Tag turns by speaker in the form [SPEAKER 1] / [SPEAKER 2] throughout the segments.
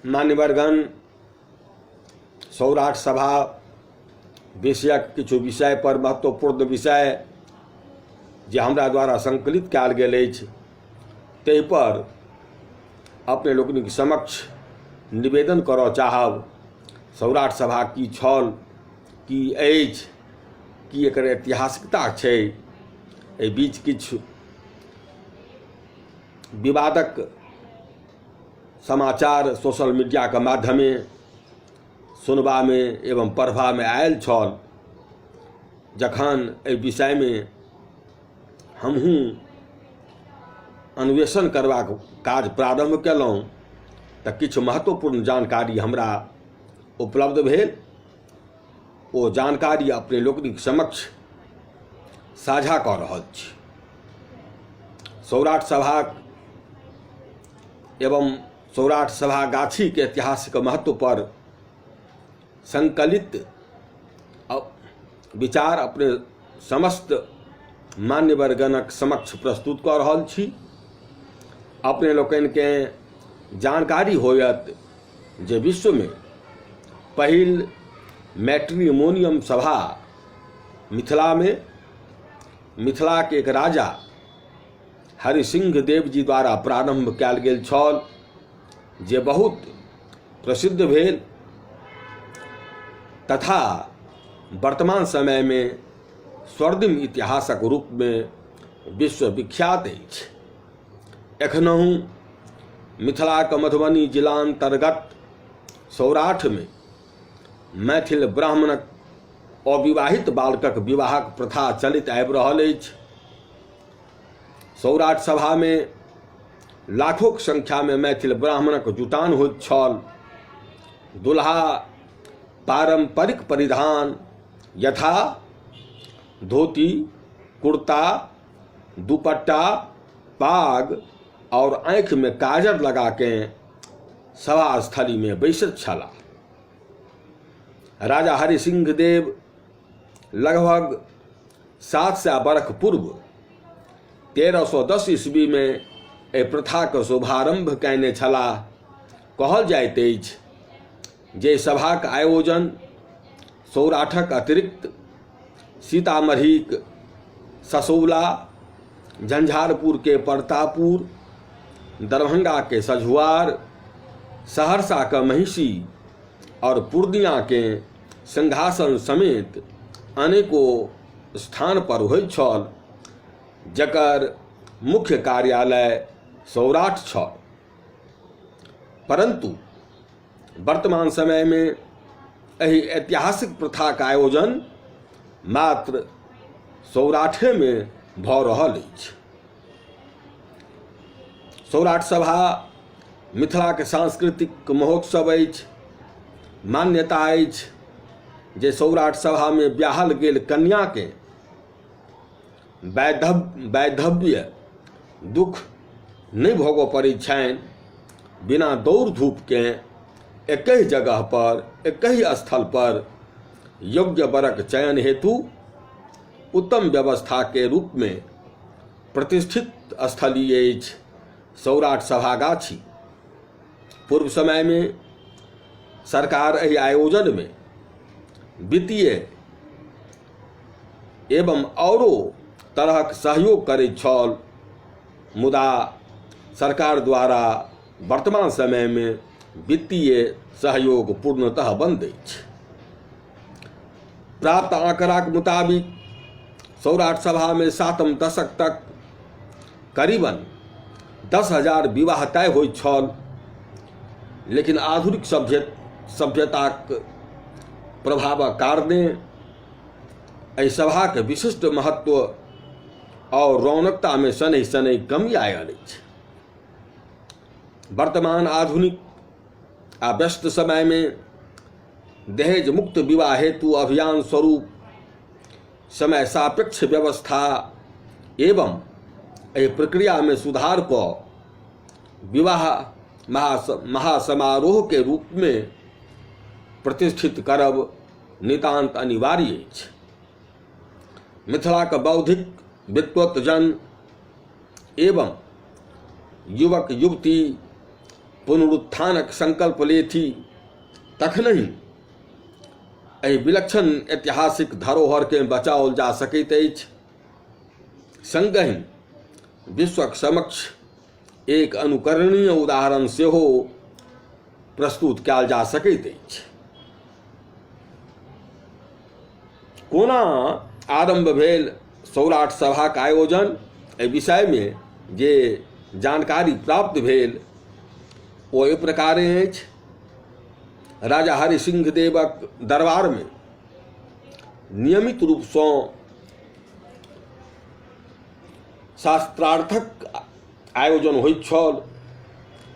[SPEAKER 1] मान्यवरगण सौराठ सभा विषयक किछु विषय पर महत्वपूर्ण विषय जे हमरा द्वारा संकलित कयल गेल अछि ताहि पर अपने लोकनिक समक्ष निवेदन करऽ चाहब। सौराठ सभा की छल, की अछि, की एकर ऐतिहासिकता छै, एहि बीच किछु विवादक समाचार सोशल मीडिया के माध्यमे सुनबा में एवं पढ़बा में आयल छल। जखन एहि विषय में हमहूँ अन्वेषण करबाक काज प्रारंभ केलहुँ तऽ किछु महत्वपूर्ण जानकारी हमरा उपलब्ध भेल। ओ जानकारी अपने लोकनिक समक्ष साझा कऽ रहल छी। सौराठ सभा एवं सौराठ सभा गाछी के ऐतिहासिक महत्व पर संकलित विचार अपने समस्त मान्यवरगणक समक्ष प्रस्तुत कऽ रहल छी। अपने लोकनि के जानकारी होयत जे विश्व में पहिल मैट्रिमोनियम सभा मिथिला में मिथिला के एक राजा हरिसिंह देव जी द्वारा प्रारंभ कयल गेल छल, जे बहुत प्रसिद्ध भेल तथा वर्तमान समय में स्वर्णिम इतिहासक रूप में विश्व विख्यात अछि। एखनहु मिथिला के मधुबनी जिला अंतर्गत सौराठ में मैथिल ब्राह्मणक अविवाहित बालकक विवाहक प्रथा चलित आबि रहल अछि। सौराठ सभा में लाखों के संख्या में मैथिल ब्राह्मणक जुटान होइत छल। दुल्हा पारंपरिक परिधान यथा धोती, कुर्ता, दुपट्टा, पाग और आँख में काजर लगा के सभा स्थली में बैसत छलाह। राजा हरिसिंह देव लगभग 700 बरख पूर्व 1310 ईस्वी में एहि प्रथा के शुभारंभ कयने छलाह। कहल जाइत अछि जे सभाक आयोजन सौराठक अतिरिक्त सीतामढ़ीक ससौला, झंझारपुर के परतापुर, दरभंगा के सझुआर, सहरसा के महिषी और पूर्णिया के सिंहासन समेत अनेकों स्थान पर होइत छल, जकर मुख्य कार्यालय सौराठ छल। परंतु वर्तमान समय में एहि ऐतिहासिक प्रथा का आयोजन मात्र सौराठे में भऽ रहल अछि। सौराठ सभा मिथिला के सांस्कृतिक महोत्सव अछि। मान्यता अछि जे सौराठ सभा में ब्याहल गेल कन्या के वैधव्य दुख नहीं भोगऽ पड़ैत छनि। बिना दौड़ धूप के एक ही जगह पर एक ही स्थल पर योग्य वरक चयन हेतु उत्तम व्यवस्था के रूप में प्रतिष्ठित स्थली अछि सौराठ सभागाछी। पूर्व समय में सरकार एहि आयोजन में वित्तीय एवं औरो तरहक सहयोग करैत छल, मुदा सरकार द्वारा वर्तमान समय में वित्तीय सहयोग पूर्णतः बंद अछि। प्राप्त आंकड़ाक मुताबिक सौराठ सभा में 7म दशक तक करीबन 10,000 विवाह तय होइत छल। लेकिन आधुनिक सभ्यताक प्रभावक कारणे एहि सभाक विशिष्ट महत्व और रौनकता में शनैः शनैः कमी आयल अछि। वर्तमान आधुनिक आ व्यस्त समय में दहेज मुक्त विवाह हेतु अभियान स्वरूप समय सापेक्ष व्यवस्था एवं एहि प्रक्रिया में सुधार को विवाह महासमारोह के रूप में प्रतिष्ठित करब नितांत अनिवार्य अछि। मिथिला के बौद्धिक विद्वत जन एवं युवक युवती पुनरुत्थानक संकल्प लेथी तखनहि एहि विलक्षण ऐतिहासिक धरोहर के बचाओल जा सकैत अछि। संगहि विश्वक समक्ष एक अनुकरणीय उदाहरण सेहो प्रस्तुत कयल जा सकैत अछि। कोना आरंभ भेल सौराठ सभाक आयोजन, एहि विषय में जे जानकारी प्राप्त भेल ओ एहि प्रकारे अछि। राजा हरिसिंह देवक दरबार में नियमित रूप सँ शास्त्रार्थक आयोजन होइत छल।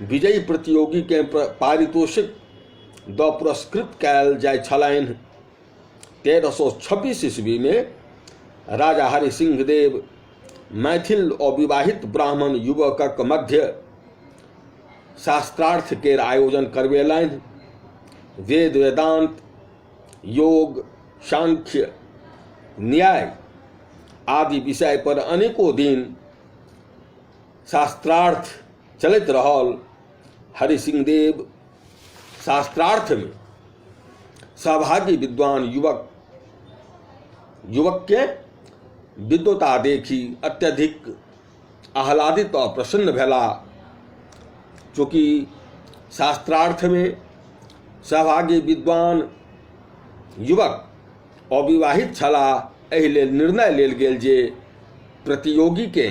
[SPEAKER 1] विजयी प्रतियोगी के पारितोषिक द पुरस्कृत कयल जाइत छलनि। 1326 ईस्वी में राजा हरिसिंह देव मैथिल अविवाहित ब्राह्मण युवकक मध्य शास्त्रार्थ के आयोजन करवेलनि। वेद वेदांत, योग, सांख्य, न्याय आदि विषय पर अनेकों दिन शास्त्रार्थ चलैत रहल। हरिसिंह देव शास्त्रार्थ में सहभागी विद्वान युवक के विद्वता देखी अत्यधिक आह्लादित और प्रसन्न भेला। चूँकि शास्त्रार्थ में सहभागी विद्वान युवक अविवाहित छलाह, एहि लेल निर्णय लेल गेल जे प्रतियोगी के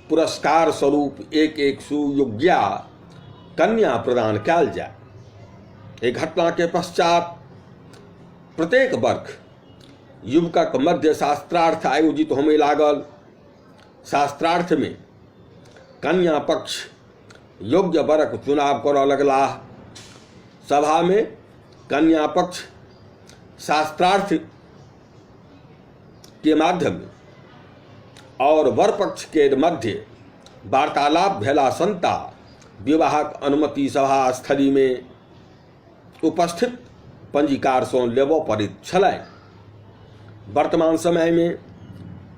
[SPEAKER 1] पुरस्कार स्वरूप एक सुयोग्या कन्या प्रदान कयल जाय। एक घटना के पश्चात प्रत्येक वर्ष युवकक मध्य शास्त्रार्थ आयोजित होमे लागल। शास्त्रार्थ में कन्या पक्ष योग्य वरक चुनाव करऽ लगला। सभा में कन्या पक्ष शास्त्रार्थ के माध्यम और वर पक्ष के मध्य वार्तालाप भेला संता विवाहक अनुमति सभा स्थली में उपस्थित पंजीकार सँ लेबऽ पड़ैत छलनि। वर्तमान समय में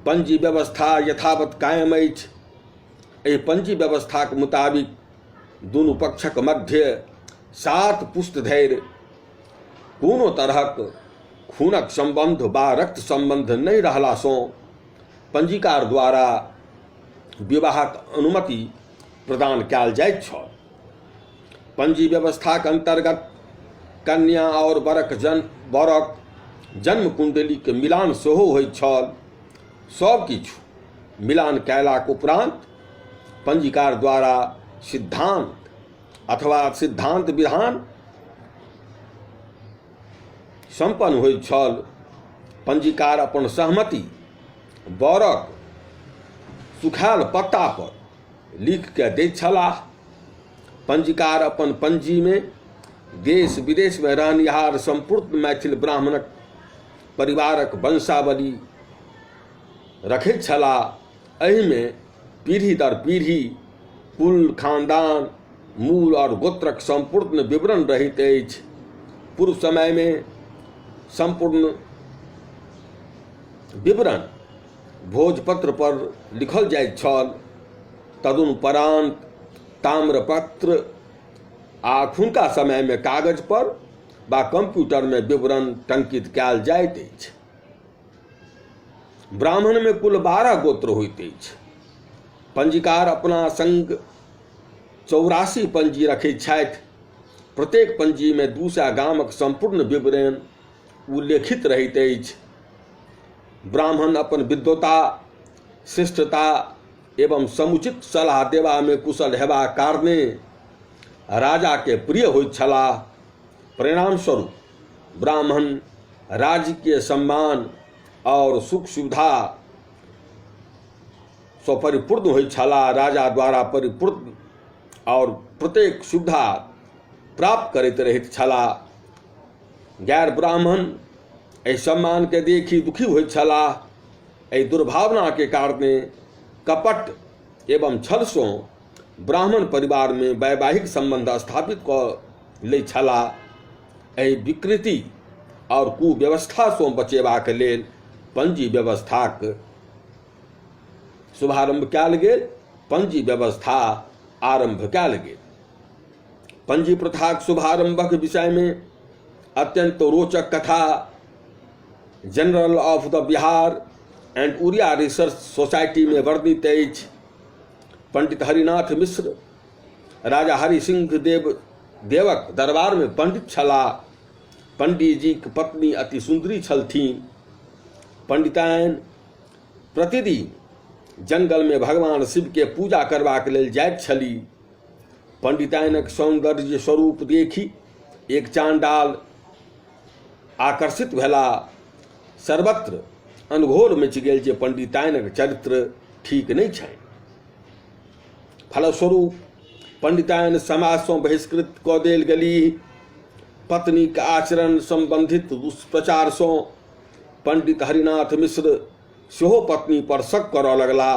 [SPEAKER 1] पंजी व्यवस्था यथावत कायम अछि। एहि पंजी व्यवस्थाक मुताबिक दुनू पक्षक मध्य 7 पुष्ट धरि कोनो तरहक खूनक संबंध वा रक्त संबंध नहीं रहला सँ पंजीकार द्वारा विवाहक अनुमति प्रदान कयल जाइत छल। पंजी व्यवस्थाक अंतर्गत कन्या और वरक जन्म कुंडली के मिलान सेहो होइत छल। सब किछु मिलान कयलाक उपरांत पंजीकार द्वारा सिद्धांत अथवा सिद्धांत विधान संपन्न होइत छल। पंजीकार अपन सहमति बरक सुखायल पत्ता पर लिख के दैत छलाह। पंजीकार अपन पंजी में देश विदेश में रहनिहार संपूर्ण मैथिल ब्राह्मणक परिवारक वंशावली रखैत छलाह। एहि में पीढ़ी दर पीढ़ी कुल, खानदान, मूल और गोत्रक संपूर्ण विवरण रहित अछि। पूर्व समय में संपूर्ण विवरण भोजपत्र पर लिखल जाइत छल। तदुपरांत ताम्रपत्र आ अखुनका समय में कागज पर वा कंप्यूटर में विवरण टंकित कयल जाइत अछि। ब्राह्मण में कुल 12 गोत्र होइत अछि। पंजीकार अपना संग 84 पंजी रखैत छथि। प्रत्येक पंजी में दूसरा गामक संपूर्ण विवरण उल्लेखित रहैत अछि। ब्राह्मण अपन विद्वता, शिष्टता एवं समुचित सलाह देवा में कुशल हेबा कारणे राजा के प्रिय होइत छलाह। परिणाम स्वरूप ब्राह्मण राजकीय सम्मान और सुख सुविधा से परिपूर्ण होइत छलाह। राजा द्वारा परिपूर्ण और प्रत्येक सुविधा प्राप्त करैत रहैत छलाह। गैर ब्राह्मण एहि सम्मान के देखी दुखी होइत छलाह। एहि दुर्भावना के कारणे कपट एवं छल सँ ब्राह्मण परिवार में वैवाहिक संबंध स्थापित कऽ लै छलाह। एहि विकृति और कुव्यवस्था सँ बचेबाक लेल पंजी व्यवस्थाक शुभारंभ कयल गेल। पंजी व्यवस्था आरंभ कयल गेल। पंजी प्रथाक शुभारंभक विषय में अत्यंत रोचक कथा journal of the Bihar and Oriya research society में वर्णित अछि। पंडित हरिनाथ मिश्र राजा हरि सिंह देवक दरबार में पंडित छलाह। पंडित जी की पत्नी अति सुंदरी छलथीं। पंडितायन प्रतिदिन जंगल में भगवान शिव के पूजा करबाक लेल जाइत छली। पंडितायनक सौंदर्य स्वरूप देखी एक चांडाल आकर्षित भेला। सर्वत्र अनघोर मचि गेल जे पंडितायनक चरित्र ठीक नहीं छनि। फलस्वरूप पंडितायन समाज सँ बहिष्कृत कऽ देल गेलीह। पत्नीक आचरण संबंधित दुष्प्रचार सँ पंडित हरिनाथ मिश्र सेहो पत्नी पर शक करऽ लगला।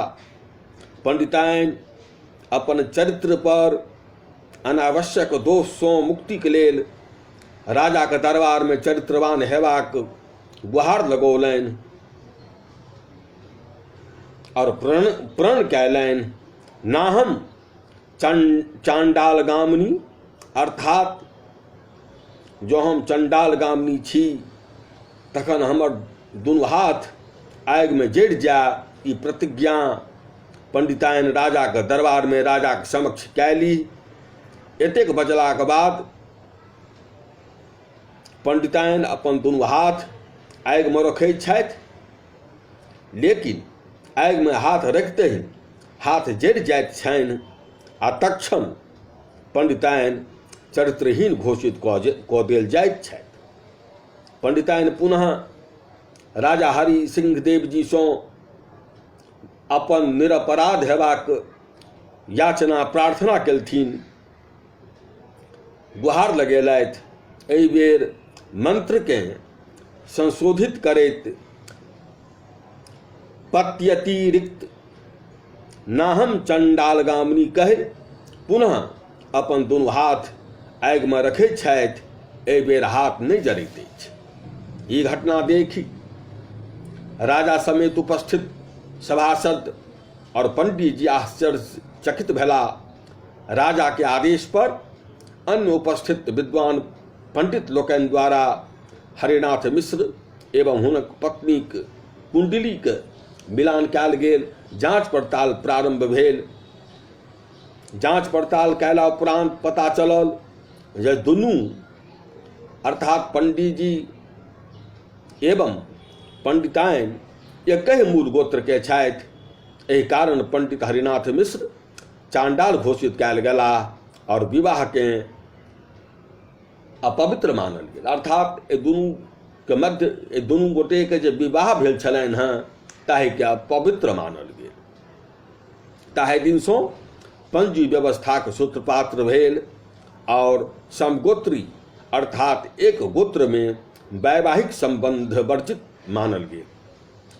[SPEAKER 1] पंडितायन अपन चरित्र पर अनावश्यक दोष सँ मुक्तिक लेल राजा के दरबार में चरित्रवान हेबाक गुहार लगौलनि और प्रण कयलनि। नाहम चांडाल गामिनी, अर्थात जो हम चंडाल गामिनी छी तखन हमर दुनू हाथ आगि में जड़ि जाय। ई प्रतिज्ञा पंडितायन राजा के दरबार में राजा के समक्ष कयली। एतेक बजलाक बाद पंडितायन अपन दुनू हाथ आगि में रखैत छथि, लेकिन आगि में हाथ रखते ही हाथ जड़ि जाइत छनि आ तत्क्षण पंडितायन चरित्रहीन घोषित कऽ देल जाइत छथि। पंडितायन पुनः राजा हरि सिंह देव जी सँ अपन निरपराध हेबाक याचना प्रार्थना केलथिन, गुहार लगेलथि। एहि बेर मंत्रकेँ संशोधित करैत पत्यतिरिक्त नाहम चंडाल गामिनी कहि पुनः अपन दुनू हाथ आगि में रखैत छथि। एहि बेर हाथ नहीं जड़ैत अछि। ई घटना देखी राजा समेत उपस्थित सभासद और पंडित जी आश्चर्यचकित भेला। राजा के आदेश पर अन्य उपस्थित विद्वान पंडित लोकनि द्वारा हरिनाथ मिश्र एवं हुनक पत्नीक कुंडलीक मिलान कयल गेल। जांच पड़ताल प्रारंभ भेल। जांच पड़ताल कयला उपरांत पता चलल जे दुनू अर्थात पंडित जी एवं पंडितायन एकहि मूल गोत्र के छथि। एहि कारण पंडित हरिनाथ मिश्र चांडाल घोषित कयल गेलाह और विवाह के अपवित्र मानल गेल। अर्थात दुनू के मध्य दुनू गोटे के जे विवाह भेल छलनि हेँ ताहि के अपवित्र मानल गेल। ताहि दिन सँ पंजी व्यवस्था के सूत्रपात भेल और समगोत्री अर्थात एक गोत्र में वैवाहिक संबंध वर्जित मानल गेल।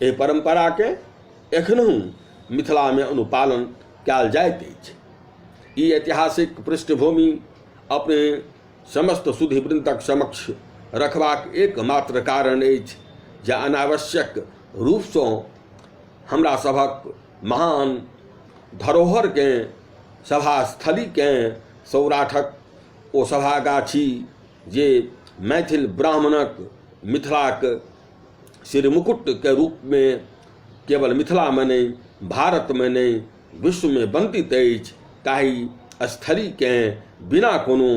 [SPEAKER 1] एहि परंपरा के एखनहु मिथिला में अनुपालन कयल जाइत अछि। ई ऐतिहासिक पृष्ठभूमि अपने समस्त सुधीवृंदक समक्ष रखबाक एकमात्र कारण अछि जे अनावश्यक रूप सँ हमरा सभक महान धरोहर के सभास्थली के सौराठक ओ सभागाछी जे मैथिल ब्राह्मणक मिथिलाक सिरमुकुट के रूप में केवल मिथिला में नहीं भारत में नहीं विश्व में वंदित अछि, ताहि स्थली के बिना कोनो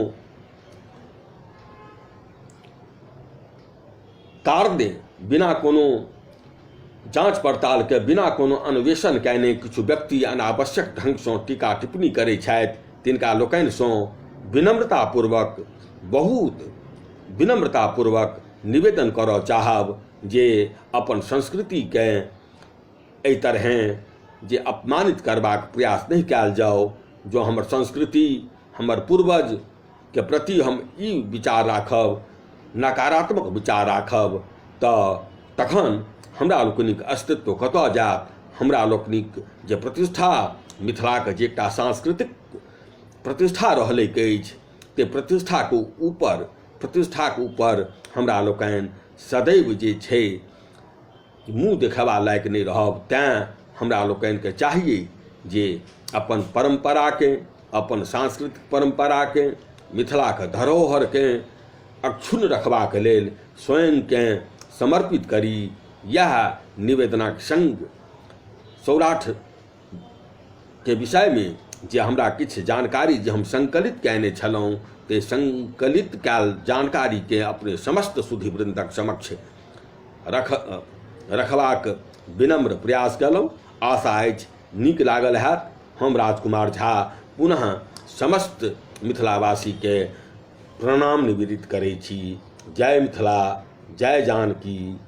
[SPEAKER 1] कार्य बिना कोनो जांच पड़ताल के बिना कोनो अन्वेषण कयने किछु व्यक्ति अनावश्यक ढंग सँ टीका टिप्पणी करैत छथि। तिनका लोकनि सँ विनम्रतापूर्वक बहुत विनम्रतापूर्वक निवेदन करऽ चाहब जे अपन संस्कृति के एहि तरहें जे अपमानित करबाक प्रयास नहीं कयल जाओ। जो हमर संस्कृति हमर पूर्वज के प्रति हम ई विचार राखब, नकारात्मक विचार राखब, तखन हमरा लोकनिक अस्तित्व कतऽ जायत। हमरा लोकनिक जे प्रतिष्ठा मिथिलाक जे एकटा सांस्कृतिक प्रतिष्ठा रहलैक अछि ते प्रतिष्ठाके ऊपर हमरा लोकनि सदैव जे छै मुँह देखबा लायक नहीं रहब। तैँ हमरा लोकनिके चाहिए जे अपन परंपराके अपन सांस्कृतिक परंपराके मिथिलाक धरोहरकेँ अक्षुण्ण रखबाक लेल स्वयंकेँ समर्पित करी। यह निवेदनक संग सौराठ के विषय में जे हमरा किछु जानकारी जे हम संकलित कयने छलहुँ ते संकलित कयल जानकारी के अपने समस्त सुधीवृंदक समक्ष रखबाक विनम्र प्रयास कयलहुँ। आशा अछि नीक लागल हैत। हम राजकुमार झा पुनः समस्त मिथिलावासी के प्रणाम निवेदित करै छी। जय मिथिला, जय जानकी।